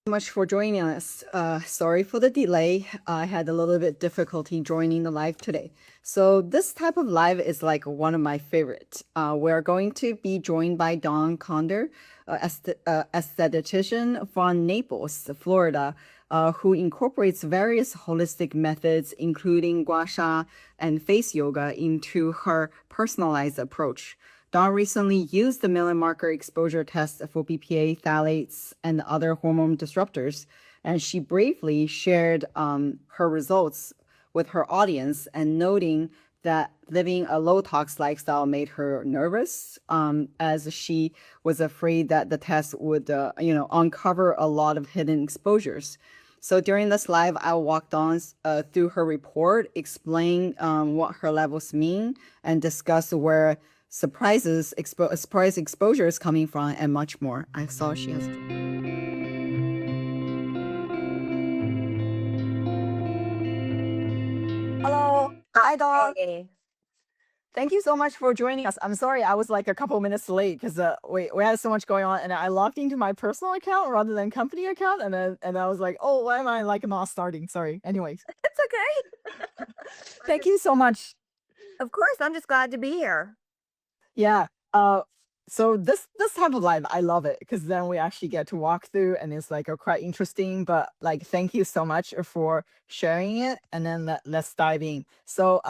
Much for joining us. Sorry for the delay. I had a little bit difficulty joining the live today. So this type of live is like one of my favorites. We're going to be joined by Dawn Conder, aesthetician from Naples, Florida, who incorporates various holistic methods, including gua sha and face yoga, into her personalized approach. Dawn recently used the million marker exposure test for BPA, phthalates, and other hormone disruptors, and she bravely shared her results with her audience and noting that living a low tox lifestyle made her nervous, as she was afraid that the test would, uncover a lot of hidden exposures. So during this live, I walked on through her report, explain what her levels mean, and discuss where surprise exposure is coming from, and much more. I saw she has. Hello, hi, dog. Hey. Thank you so much for joining us. I'm sorry I was like a couple minutes late because we had so much going on, and I logged into my personal account rather than company account, and I was like, oh, why am I like not starting? Sorry. Anyways, It's okay. thank you so much. Of course, I'm just glad to be here. Yeah. So this type of live, I love it because then we actually get to walk through, and it's like quite interesting. But like, thank you so much for sharing it, and then let's dive in. So,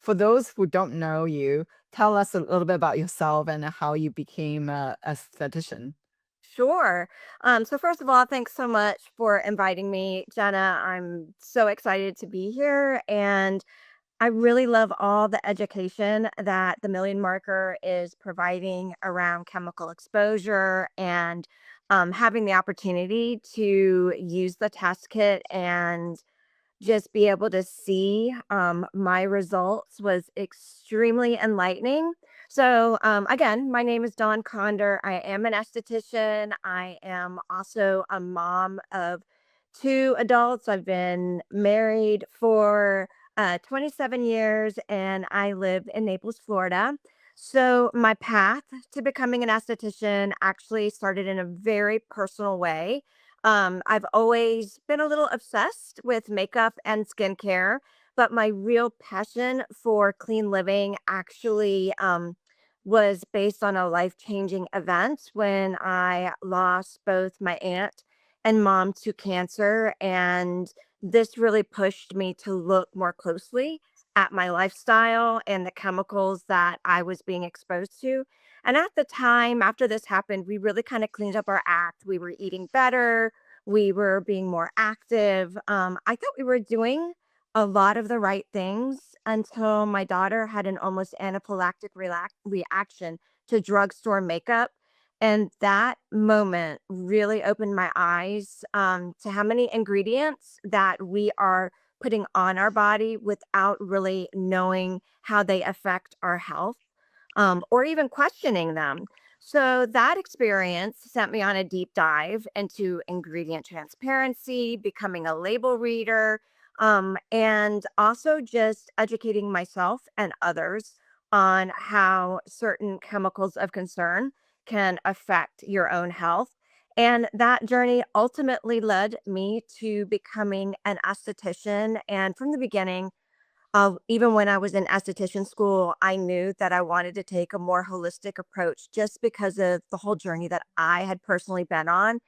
for those who don't know you, tell us a little bit about yourself and how you became a esthetician. Sure. So first of all, thanks so much for inviting me, Jenna. I'm so excited to be here, and I really love all the education that the Million Marker is providing around chemical exposure and having the opportunity to use the test kit and just be able to see my results was extremely enlightening. So, again, my name is Dawn Conder. I am an esthetician. I am also a mom of two adults. I've been married for 27 years and I live in Naples, Florida. So, my path to becoming an esthetician actually started in a very personal way. I've always been a little obsessed with makeup and skincare, but my real passion for clean living actually was based on a life changing event when I lost both my aunt and mom to cancer. And this really pushed me to look more closely at my lifestyle and the chemicals that I was being exposed to. And at the time, after this happened, we really kind of cleaned up our act. We were eating better, we were being more active. I thought we were doing a lot of the right things until my daughter had an almost anaphylactic reaction to drugstore makeup. And that moment really opened my eyes to how many ingredients that we are putting on our body without really knowing how they affect our health, or even questioning them. So that experience sent me on a deep dive into ingredient transparency, becoming a label reader, and also just educating myself and others on how certain chemicals of concern can affect your own health. And that journey ultimately led me to becoming an esthetician. And from the beginning, even when I was in esthetician school, I knew that I wanted to take a more holistic approach just because of the whole journey that I had personally been on.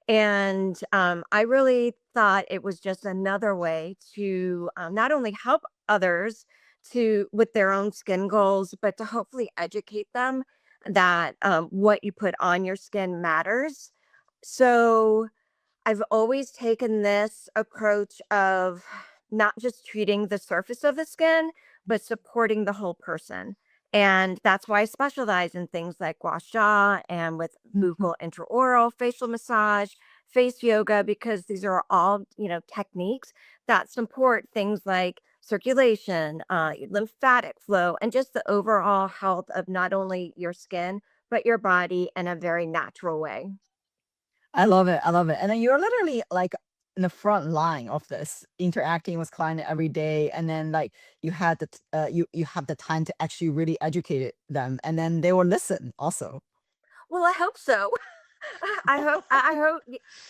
And I really thought it was just another way to not only help others to with their own skin goals, but to hopefully educate them that what you put on your skin matters. So I've always taken this approach of not just treating the surface of the skin, but supporting the whole person. And that's why I specialize in things like gua sha and with Mhm. buccal intraoral facial massage, face yoga, because these are all, techniques that support things like circulation, lymphatic flow, and just the overall health of not only your skin, but your body in a very natural way. I love it. I love it. And then you're literally like in the front line of this, interacting with client every day, and then like you had you have the time to actually really educate them, and then they will listen also. Well, I hope so. I hope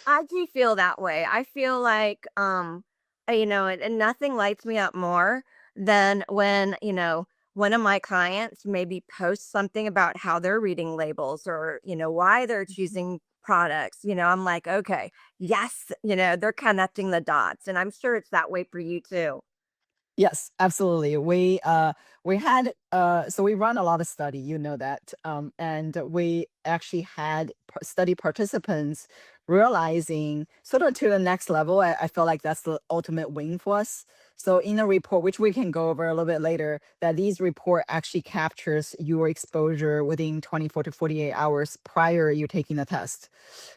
I do feel that way. I feel like, and nothing lights me up more than when, one of my clients maybe posts something about how they're reading labels or, why they're choosing products. I'm like, okay, yes, they're connecting the dots. And I'm sure it's that way for you too. Yes, absolutely. We had so we run a lot of study, you know that, and we actually had study participants realizing sort of to the next level. I feel like that's the ultimate win for us. So in a report, which we can go over a little bit later, that these report actually captures your exposure within 24 to 48 hours prior you taking the test.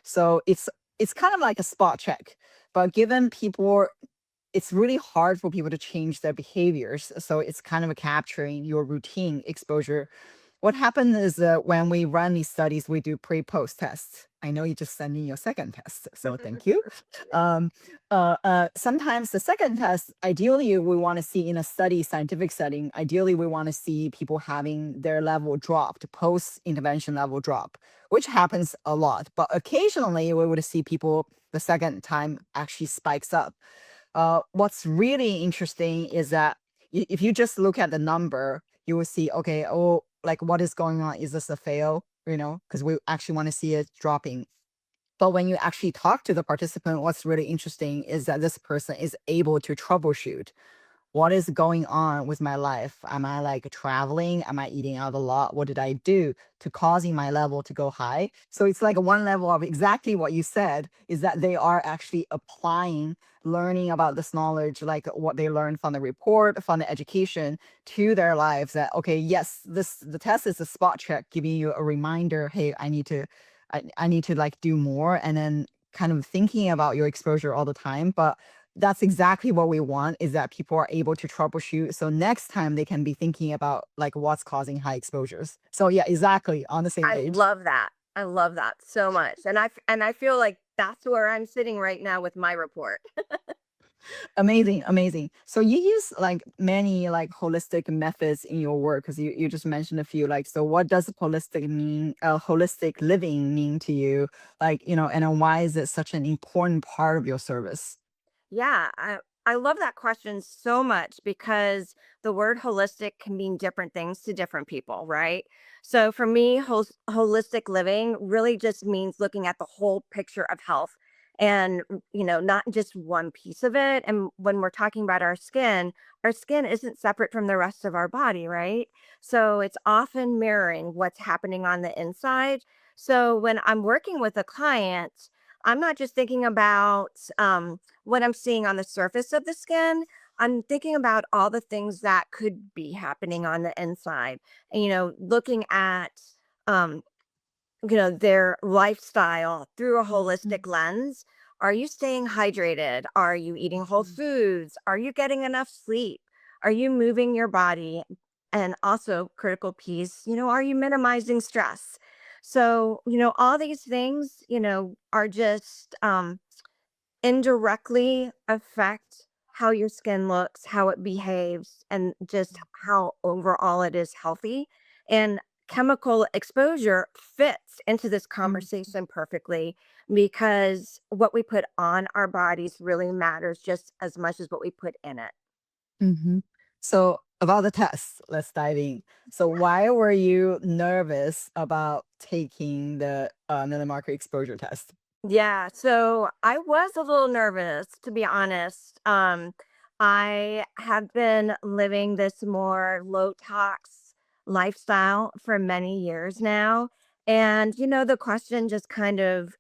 So it's kind of like a spot check, but given people, it's really hard for people to change their behaviors. So it's kind of capturing your routine exposure. What happens is that when we run these studies, we do pre-post tests. I know you just sent in your second test, so thank you. Um, Sometimes the second test, ideally, we want to see in a study, scientific setting. Ideally, we want to see people having their level dropped, post-intervention level drop, which happens a lot. But occasionally, we would see people the second time actually spikes up. What's really interesting is that if you just look at the number, you will see, okay, oh, like what is going on? Is this a fail? Because we actually want to see it dropping. But when you actually talk to the participant, what's really interesting is that this person is able to troubleshoot what is going on with my life? Am I like traveling? Am I eating out a lot? What did I do to causing my level to go high? So it's like one level of exactly what you said is that they are actually applying, learning about this knowledge, like what they learned from the report, from the education to their lives that, okay, yes, the test is a spot check, giving you a reminder, hey, I need to like do more. And then kind of thinking about your exposure all the time. But that's exactly what we want is that people are able to troubleshoot. So next time they can be thinking about like what's causing high exposures. So yeah, exactly on the same I page. love that. I love that so much. And I feel like that's where I'm sitting right now with my report. Amazing, amazing. So you use like many like holistic methods in your work because you just mentioned a few. Like, so what does holistic living mean to you? Like, and then why is it such an important part of your service? Yeah, I love that question so much because the word holistic can mean different things to different people, right? So for me, holistic living really just means looking at the whole picture of health and, not just one piece of it. And when we're talking about our skin isn't separate from the rest of our body, right? So it's often mirroring what's happening on the inside. So when I'm working with a client, I'm not just thinking about, what I'm seeing on the surface of the skin. I'm thinking about all the things that could be happening on the inside. And, looking at, um, their lifestyle through a Mhm, holistic lens. Are you staying hydrated? Are you eating whole mhm, foods? Are you getting enough sleep? Are you moving your body? And also, critical piece, are you minimizing stress? So, all these things, are just, indirectly affect how your skin looks, how it behaves, and just how overall it is healthy. And chemical exposure fits into this mhm, conversation perfectly because what we put on our bodies really matters just as much as what we put in it. mhm. So about the test, let's dive in. So why were you nervous about taking the market exposure test? Yeah, so I was a little nervous, to be honest. I have been living this more low tox lifestyle for many years now. And, the question just kind of,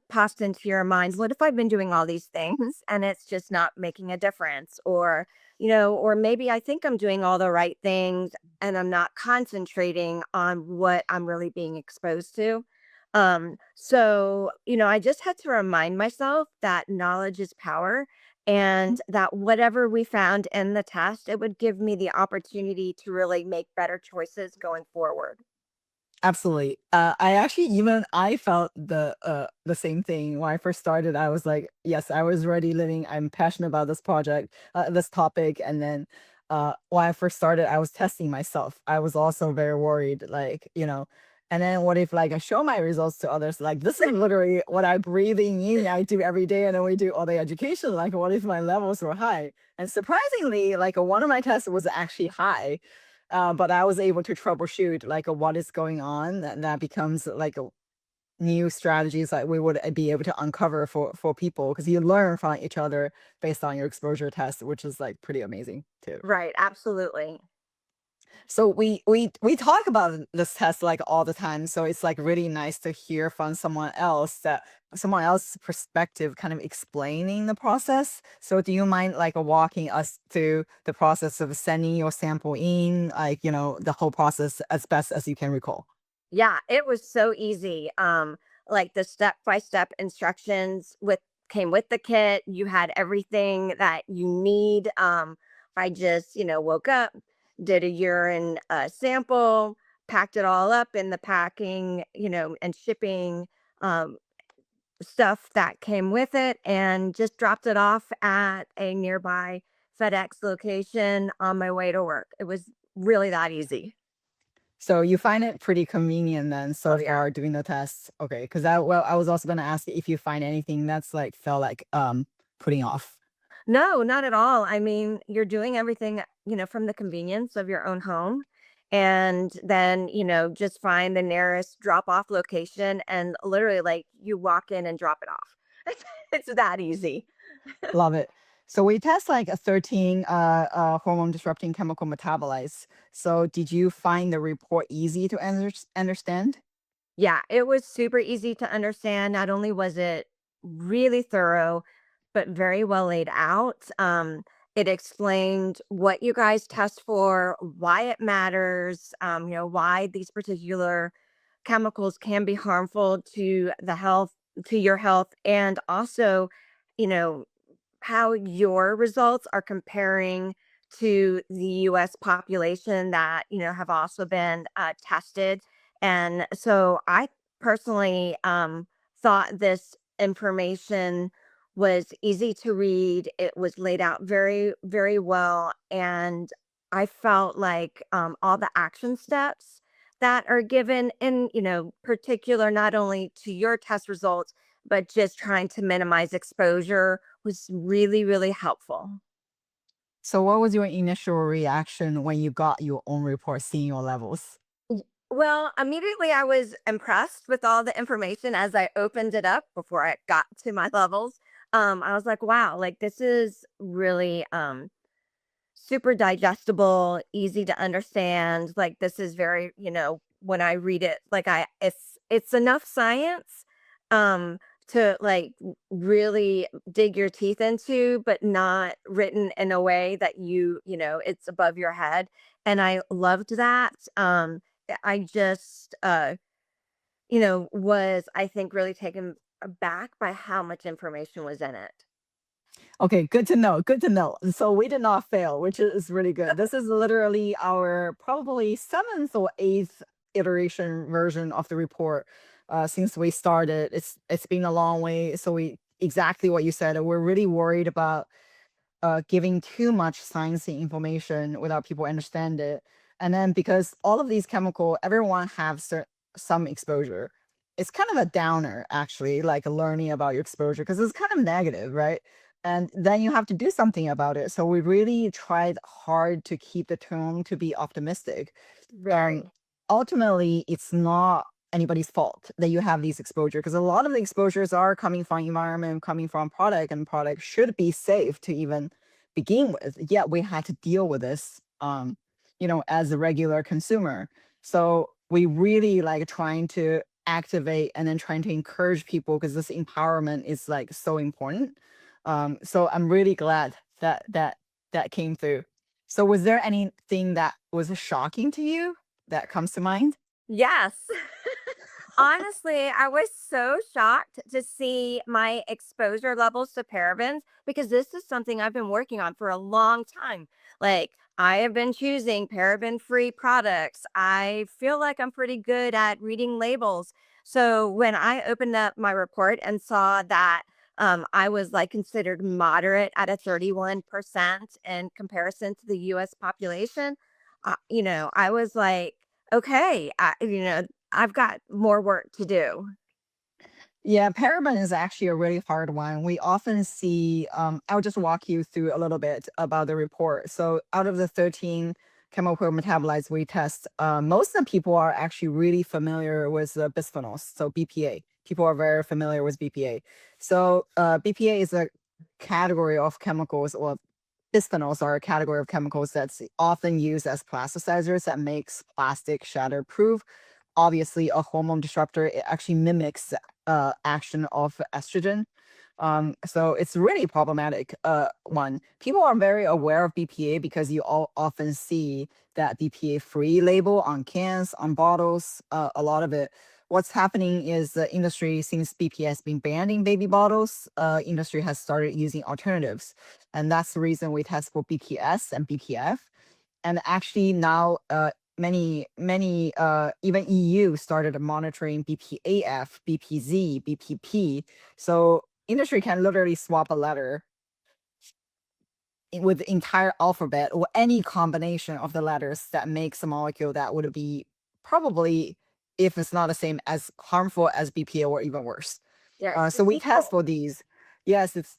popped into your mind. What if I've been doing all these things and it's just not making a difference? Or maybe I think I'm doing all the right things and I'm not concentrating on what I'm really being exposed to. So, I just had to remind myself that knowledge is power and that whatever we found in the test, it would give me the opportunity to really make better choices going forward. Absolutely. I felt the same thing when I first started. I was like, yes, I was already living. I'm passionate about this project, this topic, and then when I first started, I was testing myself. I was also very worried, like And then what if like I show my results to others? Like this is literally what I breathing in, I do every day, and then we do all the education. Like what if my levels were high? And surprisingly, like one of my tests was actually high, but I was able to troubleshoot like what is going on, and that becomes like a new strategies that we would be able to uncover for people because you learn from each other based on your exposure test, which is like pretty amazing too. Right, absolutely. So we talk about this test like all the time. So it's like really nice to hear from someone else's perspective, kind of explaining the process. So do you mind like walking us through the process of sending your sample in, like the whole process as best as you can recall? Yeah, it was so easy. Like the step-by-step instructions with came with the kit. You had everything that you need. I just, woke up, did a urine sample, packed it all up in the packing, and shipping um, stuff that came with it, and just dropped it off at a nearby FedEx location on my way to work. It was really that easy. So you find it pretty convenient then Oh so yeah. far doing the tests. Okay, because I was also gonna ask if you find anything that's like felt like putting off. No, not at all. I mean, you're doing everything, from the convenience of your own home. And then, just find the nearest drop off location and literally like you walk in and drop it off. It's that easy. Love it. So we test like a 13 hormone disrupting chemical metabolites. So did you find the report easy to understand? Yeah, it was super easy to understand. Not only was it really thorough, but very well laid out. It explained what you guys test for, why it matters, why these particular chemicals can be harmful to to your health, and also, you know, how your results are comparing to the US population that, have also been tested. And so I personally thought this information was easy to read. It was laid out very, very well. And I felt like all the action steps that are given in, particular, not only to your test results, but just trying to minimize exposure was really, really helpful. So what was your initial reaction when you got your own report seeing your levels? Well, immediately I was impressed with all the information as I opened it up before I got to my levels. I was like, wow, like this is really super digestible, easy to understand. Like this is very, when I read it, like it's enough science um to like really dig your teeth into, but not written in a way that it's above your head. And I loved that. I just was I think really taken aback by how much information was in it. Okay, good to know. Good to know. So we did not fail, which is really good. This is literally our probably seventh or eighth iteration version of the report since we started. It's been a long way. So we exactly what you said. We're really worried about giving too much sciencey information without people understand it. And then because all of these chemical, everyone have some exposure. It's kind of a downer, actually, like learning about your exposure because it's kind of negative, right? And then you have to do something about it. So we really tried hard to keep the tone to be optimistic. And Very. ultimately, it's not anybody's fault that you have these exposure because a lot of the exposures are coming from environment, coming from product, and product should be safe to even begin with. Yet we had to deal with this, as a regular consumer. So we really like trying to activate and then trying to encourage people because this empowerment is like so important. So I'm really glad that came through. So was there anything that was shocking to you that comes to mind? Yes. Honestly, I was so shocked to see my exposure levels to parabens because this is something I've been working on for a long time. Like, I have been choosing paraben free products. I feel like I'm pretty good at reading labels. So, when I opened up my report and saw that I was like considered moderate at a 31% in comparison to the US population, I was like, okay, I've got more work to do. Yeah, paraben is actually a really hard one. We often see, I'll just walk you through a little bit about the report. So, out of the 13 chemical metabolites we test, most of the people are actually really familiar with bisphenols, so BPA. People are very familiar with BPA. So, BPA is a category of chemicals, or bisphenols are a category of chemicals that's often used as plasticizers that makes plastic shatterproof. Obviously, a hormone disruptor, it actually mimics action of estrogen. So it's really problematic. One, people are very aware of BPA because you all often see that BPA free label on cans, on bottles, a lot of it. What's happening is the industry, since BPA has been banned in baby bottles, industry has started using alternatives. And that's the reason we test for BPS and BPF. And actually now many even EU started monitoring BPAF, BPZ, BPP. So industry can literally swap a letter with the entire alphabet or any combination of the letters that makes a molecule that would be probably, if it's not the same, as harmful as BPA or even worse. Yeah, So we test deceitful. for these. Yes, it's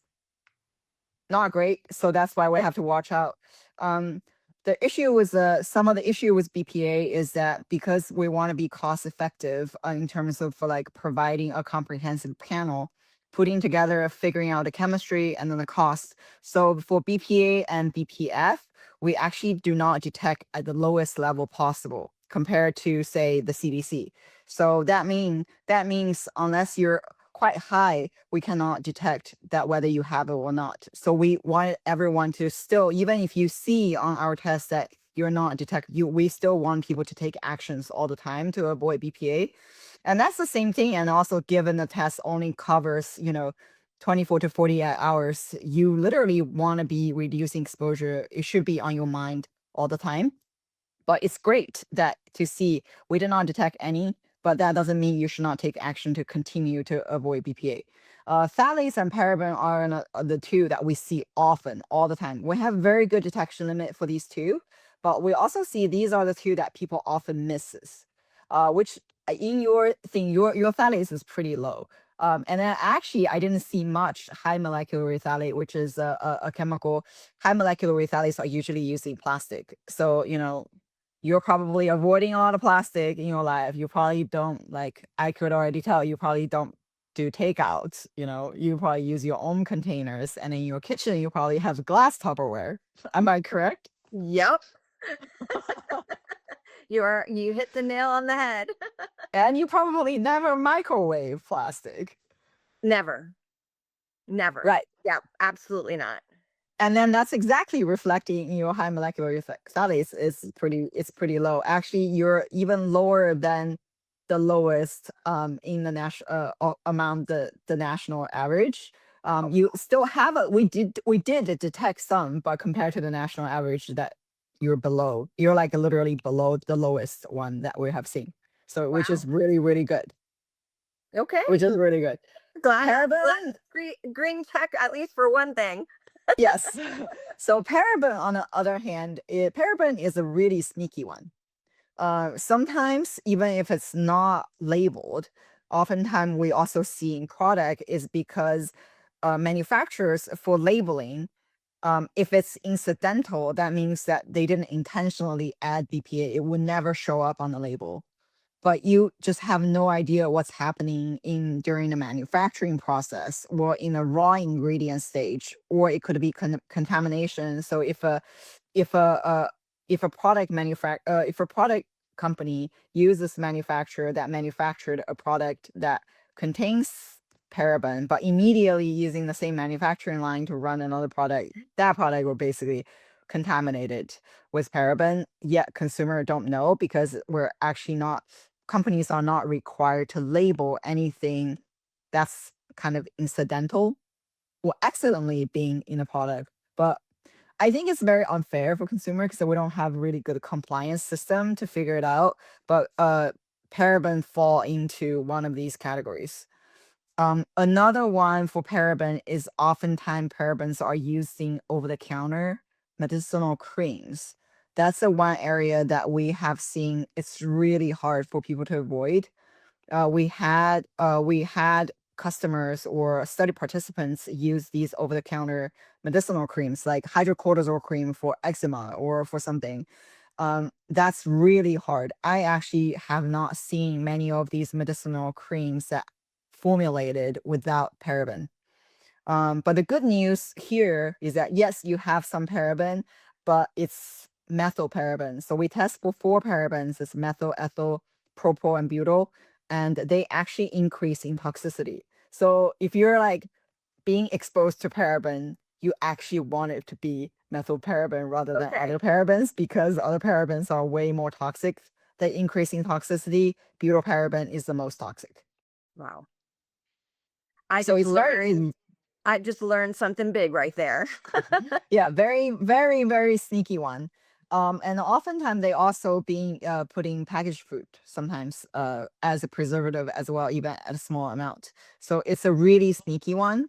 not great. So that's why we have to watch out. Um, the issue with some of the issue with BPA is that because we want to be cost effective in terms of for like providing a comprehensive panel, putting together, figuring out the chemistry and then the cost. So for BPA and BPF, we actually do not detect at the lowest level possible compared to say the CDC. So that means unless you're quite high, we cannot detect that whether you have it or not. So we want everyone to still, even if you see on our test that you're not detect, we still want people to take actions all the time to avoid BPA. And that's the same thing. And also given the test only covers, 24 to 48 hours, you literally want to be reducing exposure. It should be on your mind all the time. But it's great that to see we did not detect any, but that doesn't mean you should not take action to continue to avoid BPA. Phthalates and paraben are the two that we see often, all the time. We have very good detection limit for these two, but we also see these are the two that people often misses, which in your thing, your phthalates is pretty low. And then actually, I didn't see much high molecular phthalate, which is a chemical. High molecular phthalates are usually used in plastic. So, you're probably avoiding a lot of plastic in your life. You probably don't, like I could already tell, you probably don't do takeouts. You probably use your own containers, and in your kitchen you probably have glass Tupperware. Am I correct? Yep. You hit the nail on the head. And you probably never microwave plastic. Never. Never. Right. Yeah, absolutely not. And then that's exactly reflecting in your high molecular phthalates it's pretty low. Actually, you're even lower than the lowest in the national among the national average. You still have we did detect some, but compared to the national average, that you're below. You're like literally below the lowest one that we have seen. So which is Wow. really, really good. Which Okay. is really good. Glad Paraben. green check at least for one thing. Yes. So paraben, on the other hand, paraben is a really sneaky one. Sometimes, even if it's not labeled, oftentimes we also see in product is because manufacturers for labeling, if it's incidental, that means that they didn't intentionally add BPA. It would never show up on the label, but you just have no idea what's happening in during the manufacturing process or in a raw ingredient stage, or it could be contamination. So if a if a product if a product company uses manufacturer that manufactured a product that contains paraben, but immediately using the same manufacturing line to run another product, that product will basically contaminated with paraben, yet consumer don't know because we're actually not companies are not required to label anything that's kind of incidental or accidentally being in a product. But I think it's very unfair for consumer because we don't have really good compliance system to figure it out. But paraben fall into one of these categories. Another one for paraben is oftentimes parabens are used in over the counter medicinal creams. That's the one area that we have seen it's really hard for people to avoid. We had customers or study participants use these over-the-counter medicinal creams like hydrocortisone cream for eczema or for something. That's really hard. I actually have not seen many of these medicinal creams that formulated without paraben. But the good news here is that yes, you have some paraben, but it's methylparaben. So we test for four parabens: it's methyl, ethyl, propyl, and butyl, and they actually increase in toxicity. So if you're like being exposed to paraben, you actually want it to be methylparaben rather than Okay. other parabens because other parabens are way more toxic. The increase in toxicity, butylparaben is the most toxic. Wow. I So just it's learned very I just learned something big right there. yeah, very, very, very sneaky one. And oftentimes they also being putting packaged food sometimes as a preservative as well, even at a small amount. So it's a really sneaky one.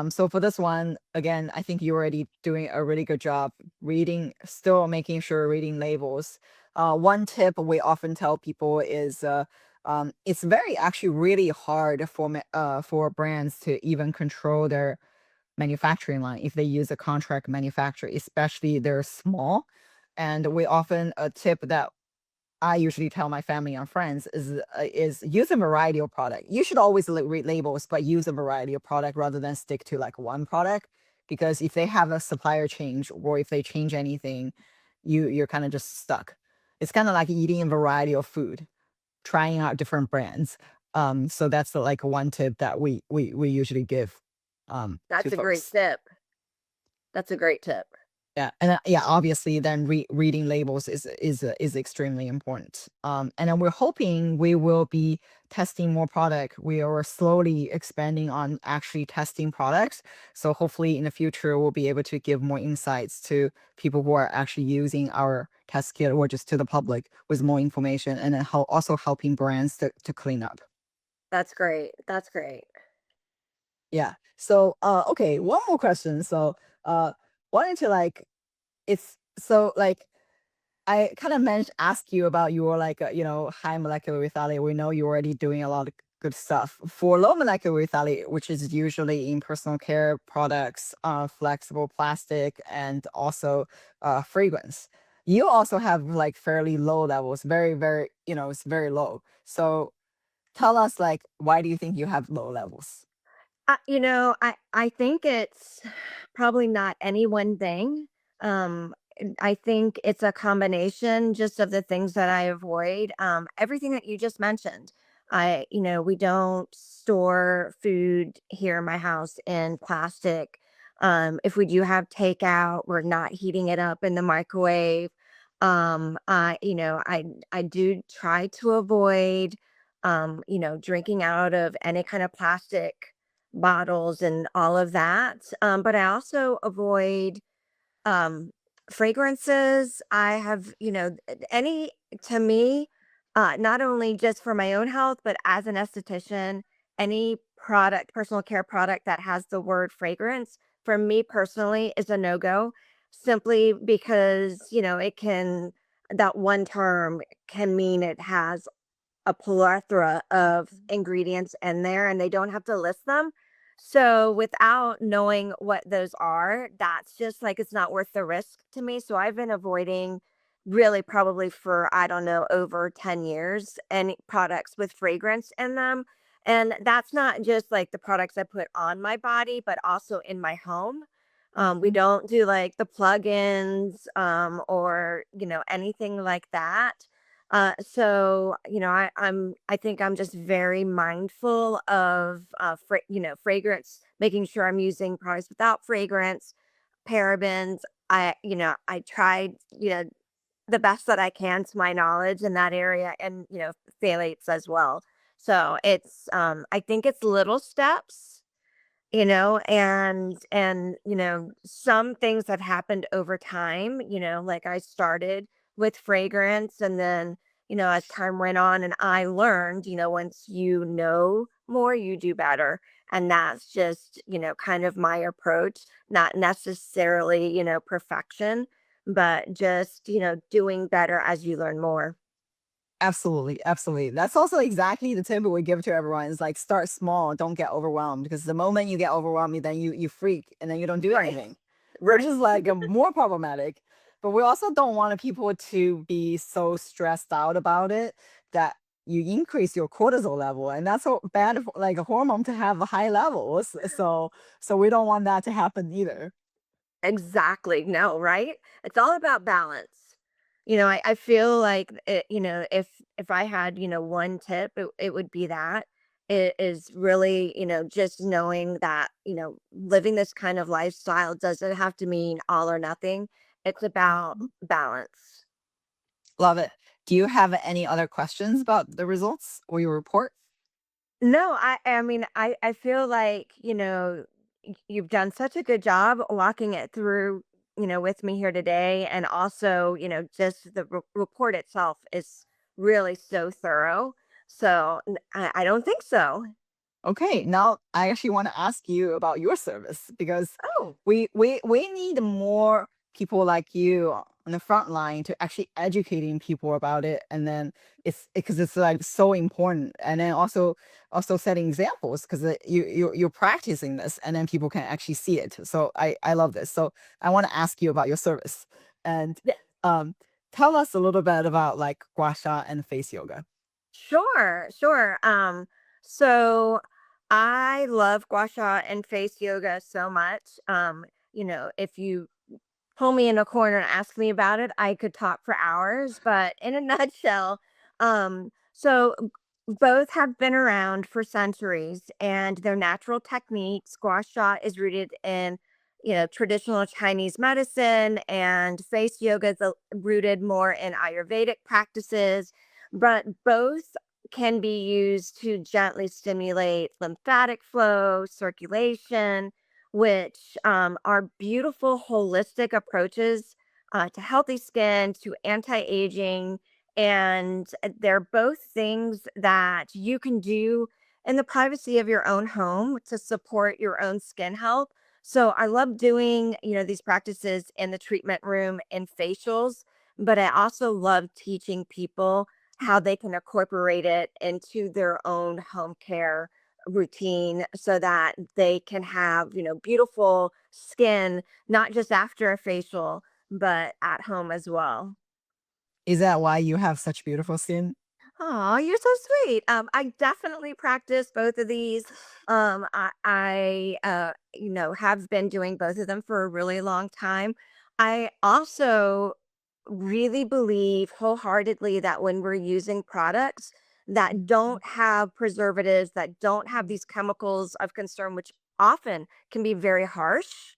So for this one, again, I think you're already doing a really good job reading, still making sure reading labels. One tip we often tell people is it's very actually really hard for brands to even control their manufacturing line if they use a contract manufacturer, especially they're small. And we often a tip that I usually tell my family and friends is use a variety of product. You should always read labels, but use a variety of product rather than stick to like one product. Because if they have a supplier change or if they change anything, you're kind of just stuck. It's kind of like eating a variety of food, trying out different brands. So that's the, like one tip that we usually give to That's a great folks. tip. That's a great tip. Yeah, and yeah, obviously, then reading labels is extremely important. And then we're hoping we will be testing more product. We are slowly expanding on actually testing products. So hopefully, in the future, we'll be able to give more insights to people who are actually using our test kit or just to the public with more information, and then also helping brands to clean up. That's great. That's great. Yeah. So, okay, one more question. So, wanted to like, it's so like I kind of meant to ask you about your like high molecular lethality. We know you're already doing a lot of good stuff for low molecular lethality, which is usually in personal care products, flexible plastic, and also fragrance. You also have like fairly low levels, very very it's very low. So tell us like why do you think you have low levels? I think it's probably not any one thing. I think it's a combination just of the things that I avoid. Everything that you just mentioned. We don't store food here in my house in plastic. If we do have takeout, we're not heating it up in the microwave. I do try to avoid, drinking out of any kind of plastic bottles and all of that. But I also avoid um fragrances. I have, any to me, not only just for my own health, but as an esthetician, any product, personal care product that has the word fragrance for me personally is a no-go simply because, that one term can mean it has a plethora of ingredients in there and they don't have to list them. So without knowing what those are, that's just like it's not worth the risk to me. So I've been avoiding really probably for I don't know over 10 years any products with fragrance in them. And that's not just like the products I put on my body, but also in my home. We don't do like the plugins or anything like that. I think I'm just very mindful of, fragrance, making sure I'm using products without fragrance, parabens. I tried, the best that I can to my knowledge in that area and, phthalates as well. So I think it's little steps, some things have happened over time, like I started with fragrance and then, as time went on and I learned, once you know more, you do better. And that's just, kind of my approach, not necessarily, perfection. but just, doing better as you learn more. Absolutely, absolutely. That's also exactly the tip we give to everyone is like start small, don't get overwhelmed because the moment you get overwhelmed, then you freak and then you don't do Right. anything, which Right. is like more problematic. But we also don't want people to be so stressed out about it that you increase your cortisol level, and that's so bad for like a hormone to have high levels. So we don't want that to happen either. Exactly. No, right? It's all about balance. I feel like if I had, one tip, it would be that. It is really, just knowing that, living this kind of lifestyle doesn't have to mean all or nothing. It's about Mhm. balance. Love it. Do you have any other questions about the results or your report? No, I mean, I feel like, you've done such a good job walking it through, with me here today. And also, just the report itself is really so thorough. So I don't think so. Okay, now I actually want to ask you about your service because Oh, we need more people like you on the front line to actually educating people about it, and then it's because it's like so important, and then also setting examples because you're practicing this, and then people can actually see it. So I love this. So I want to ask you about your service and th- um tell us a little bit about like gua sha and face yoga. sure, sure. So I love gua sha and face yoga so much. If you pull me in a corner and ask me about it, I could talk for hours. But in a nutshell, both have been around for centuries, and their natural techniques. Gua sha is rooted in, traditional Chinese medicine, and face yoga is rooted more in Ayurvedic practices. But both can be used to gently stimulate lymphatic flow, circulation, which are beautiful holistic approaches to healthy skin, to anti aging. And they're both things that you can do in the privacy of your own home to support your own skin health. So I love doing, these practices in the treatment room in facials, but I also love teaching people how they can incorporate it into their own home care routine so that they can have, beautiful skin, not just after a facial, but at home as well. Is that why you have such beautiful skin? Oh, you're so sweet. I definitely practice both of these. Have been doing both of them for a really long time. I also really believe wholeheartedly that when we're using products that don't have preservatives, that don't have these chemicals of concern, which often can be very harsh,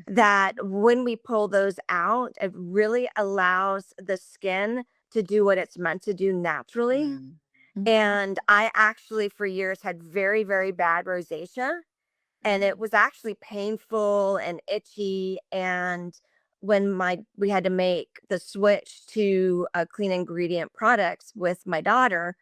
that when we pull those out, it really allows the skin to do what it's meant to do naturally. Mm. Mhm. And I actually, for years, had very, very bad rosacea, and it Mm. was actually painful and itchy. And when we had to make the switch to clean ingredient products with my daughter,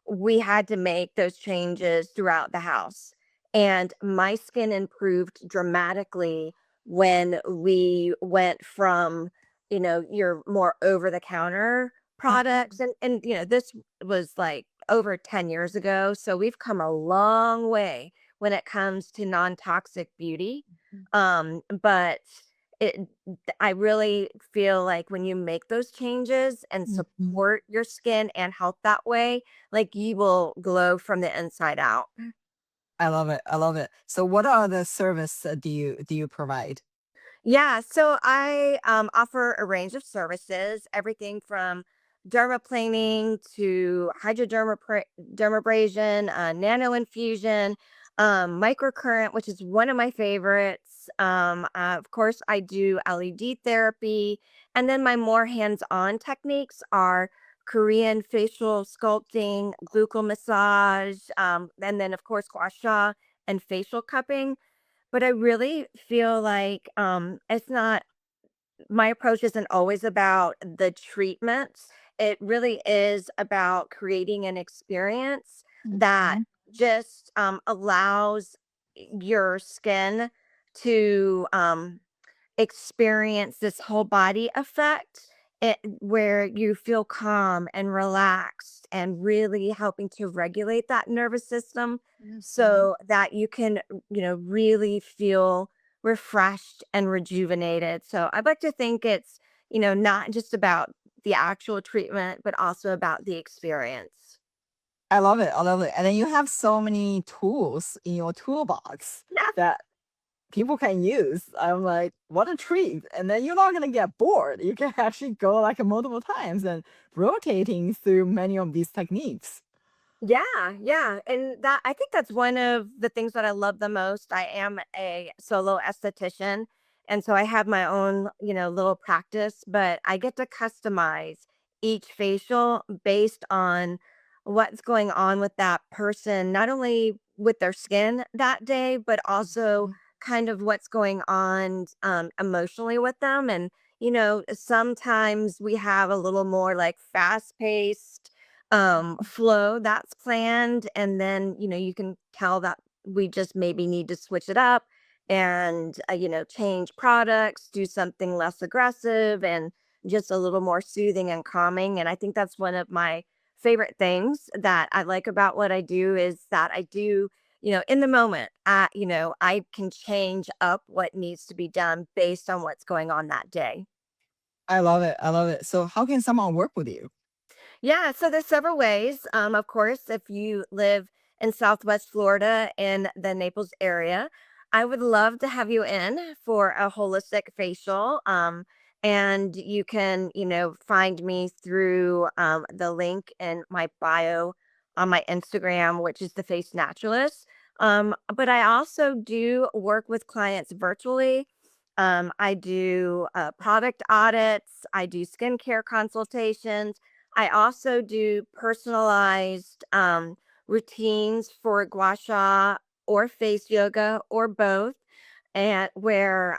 we had to make those changes throughout the house. And my skin improved dramatically when we went from, your more over the counter products. And, this was like over 10 years ago. So we've come a long way when it comes to non toxic beauty. But it, I really feel like when you make those changes and Mhm. support your skin and health that way, like you will glow from the inside out. I love it. I love it. So what other service do you provide? Yeah, so I offer a range of services, everything from dermaplaning to dermabrasion, nano infusion, microcurrent, which is one of my favorites. Of course, I do LED therapy, and then my more hands-on techniques are Korean facial sculpting, glucal massage, and then of course gua sha and facial cupping. But I really feel like, it's not my approach isn't always about the treatments. It really is about creating an experience that Mhm. just, allows your skin to, experience this whole body effect where you feel calm and relaxed and really helping to regulate that nervous system so that you can, really feel refreshed and rejuvenated. So I'd like to think it's, not just about the actual treatment, but also about the experience. I love it. I love it. And then you have so many tools in your toolbox Yeah. that people can use. I'm like, what a treat. And then you're not gonna get bored. You can actually go like multiple times and rotating through many of these techniques. Yeah, yeah. And that I think that's one of the things that I love the most. I am a solo esthetician. And so I have my own, little practice, but I get to customize each facial based on what's going on with that person, not only with their skin that day, but also Mhm. kind of what's going on emotionally with them. And, sometimes we have a little more like fast paced flow that's planned, and then you can tell that we just maybe need to switch it up and change products, do something less aggressive and just a little more soothing and calming. And I think that's one of my favorite things that I like about what I do is that I do, in the moment, I can change up what needs to be done based on what's going on that day. I love it. I love it. So how can someone work with you? Yeah, so there's several ways. Of course, if you live in Southwest Florida in the Naples area, I would love to have you in for a holistic facial. And you can, find me through the link in my bio on my Instagram, which is the Face Naturalist. But I also do work with clients virtually. I do product audits, I do skincare consultations. I also do personalized routines for gua sha or face yoga or both, and where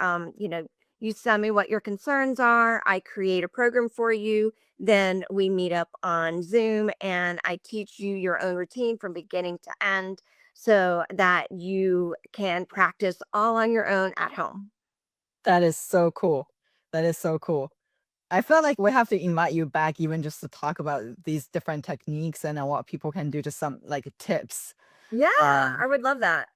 you send me what your concerns are. I create a program for you. Then we meet up on Zoom, and I teach you your own routine from beginning to end, so that you can practice all on your own at home. That is so cool. That is so cool. I feel like we have to invite you back even just to talk about these different techniques and what people can do, to some like tips. Yeah, Uh, I would love that.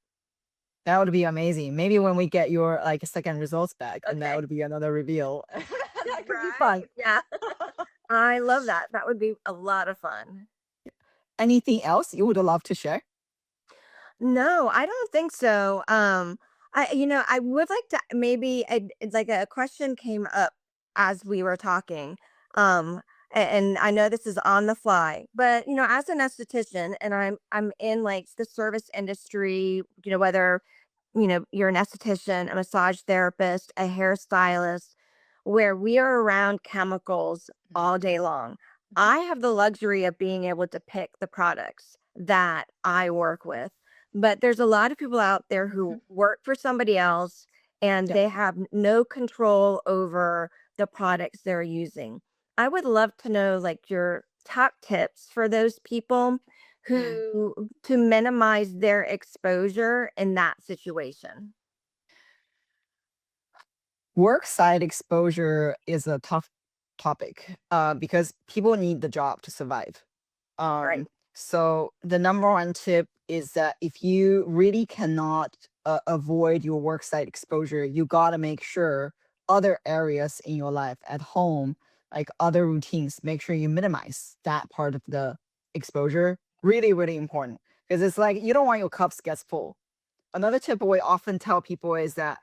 that would be amazing. Maybe when we get your like second results back, and that Okay. would be another reveal. That could be fun. Right. Yeah. I love that. That would be a lot of fun. Anything else you would love to share? No, I don't think so. I would like to maybe it's like a question came up as we were talking. And I know this is on the fly, but as an esthetician and I'm in like the service industry, whether you're an esthetician, a massage therapist, a hairstylist, where we are around chemicals all day long. I have the luxury of being able to pick the products that I work with. But there's a lot of people out there Mhm. who work for somebody else and Yeah. they have no control over the products they're using. I would love to know like your top tips for those people who to minimize their exposure in that situation. Work side exposure is a tough topic, because people need the job to survive. Right. So the number one tip is that if you really cannot avoid your work site exposure, you gotta make sure other areas in your life at home, like other routines, make sure you minimize that part of the exposure. Really, really important, because it's like you don't want your cups gets full. Another tip we often tell people is that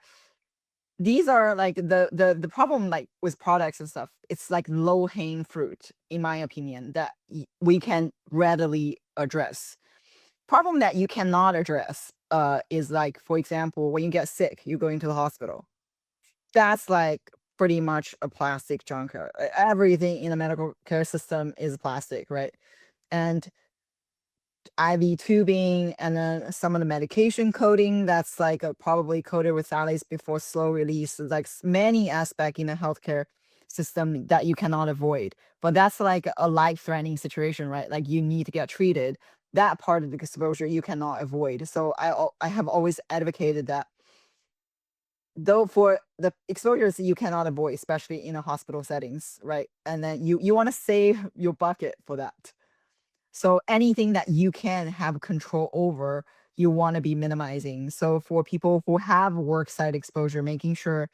these are like the problem like with products and stuff. It's like low hanging fruit, in my opinion, that we can readily address. Problem that you cannot address is like, for example, when you get sick, you go into the hospital. That's like pretty much a plastic junker. Everything in the medical care system is plastic, right? And IV tubing, and then some of the medication coating that's like probably coated with phthalates before slow release. Like many aspect in the healthcare system that you cannot avoid. But that's like a life-threatening situation, right? Like you need to get treated. That part of the exposure you cannot avoid. So I have always advocated that though for the exposures you cannot avoid, especially in a hospital settings, right? And then you want to save your bucket for that. So anything that you can have control over, you want to be minimizing. So for people who have work site exposure, making sure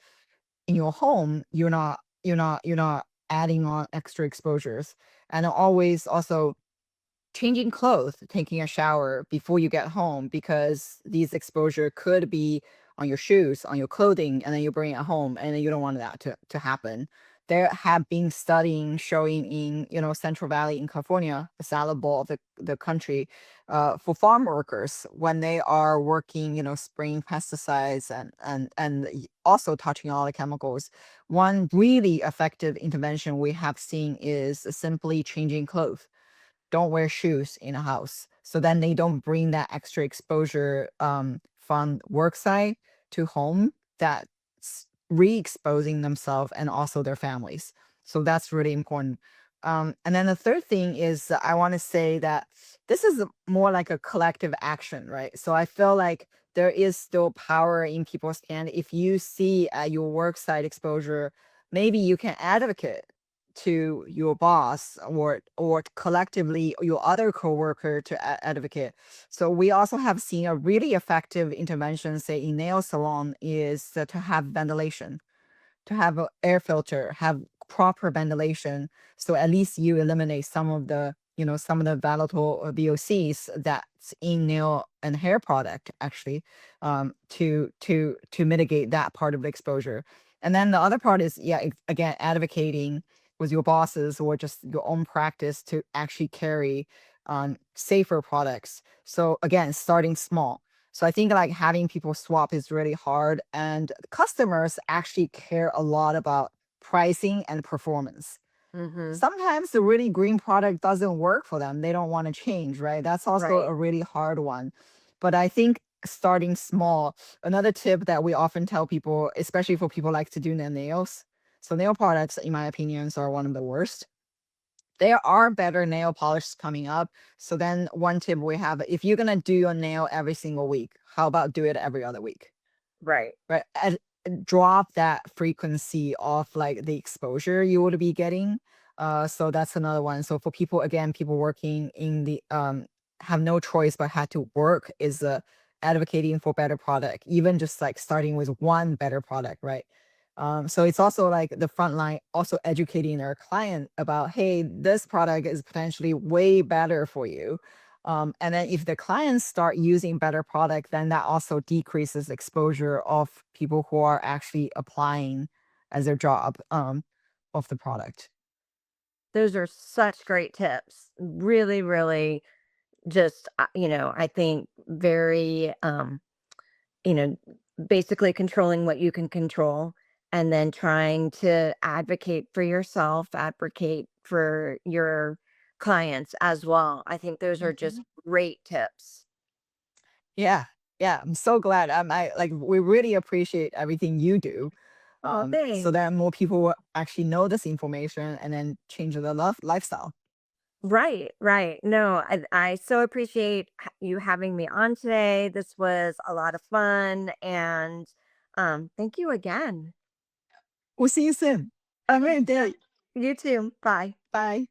in your home you're not adding on extra exposures, and always also changing clothes, taking a shower before you get home, because these exposure could be on your shoes, on your clothing, and then you bring it home, and then you don't want that to happen. There have been studying showing in Central Valley in California, the salad bowl of the country, for farm workers when they are working, spraying pesticides and also touching all the chemicals. One really effective intervention we have seen is simply changing clothes. Don't wear shoes in a house. So then they don't bring that extra exposure from work site to home, that's re-exposing themselves and also their families. So that's really important. And then the third thing is that I want to say that this is more like a collective action, right? So I feel like there is still power in people's hand. If you see at your work site exposure, maybe you can advocate to your boss or collectively your other coworker to advocate. So we also have seen a really effective intervention, say in nail salon, is to have ventilation, to have an air filter, have proper ventilation. So at least you eliminate some of the volatile VOCs that's in nail and hair product actually, to mitigate that part of the exposure. And then the other part is, yeah, again, advocating with your bosses or just your own practice to actually carry safer products. So again, starting small. So I think like having people swap is really hard, and customers actually care a lot about pricing and performance. Mhm. Sometimes the really green product doesn't work for them. They don't want to change, right? That's also Right. a really hard one. But I think starting small, another tip that we often tell people, especially for people like to do their nails. So nail products, in my opinions, are one of the worst. There are better nail polishes coming up. So then one tip we have, if you're gonna do your nail every single week, how about do it every other week? Right. Right? And drop that frequency of like the exposure you would be getting. So that's another one. So for people, again, people working in the have no choice but had to work, is advocating for better product, even just like starting with one better product, right? So it's also like the front line also educating their client about, hey, this product is potentially way better for you. And then if the clients start using better product, then that also decreases exposure of people who are actually applying as their job of the product. Those are such great tips. Really, really just, I think very, you know, basically controlling what you can control and then trying to advocate for yourself, advocate for your clients as well. I think those are just Mhm. great tips. Yeah, yeah, I'm so glad. We really appreciate everything you do, Oh, so thanks. that more people will actually know this information and then change their lifestyle. Right, right. No, I so appreciate you having me on today. This was a lot of fun, and thank you again. We'll see you soon. Have a Thanks. great day. You too. Bye. Bye.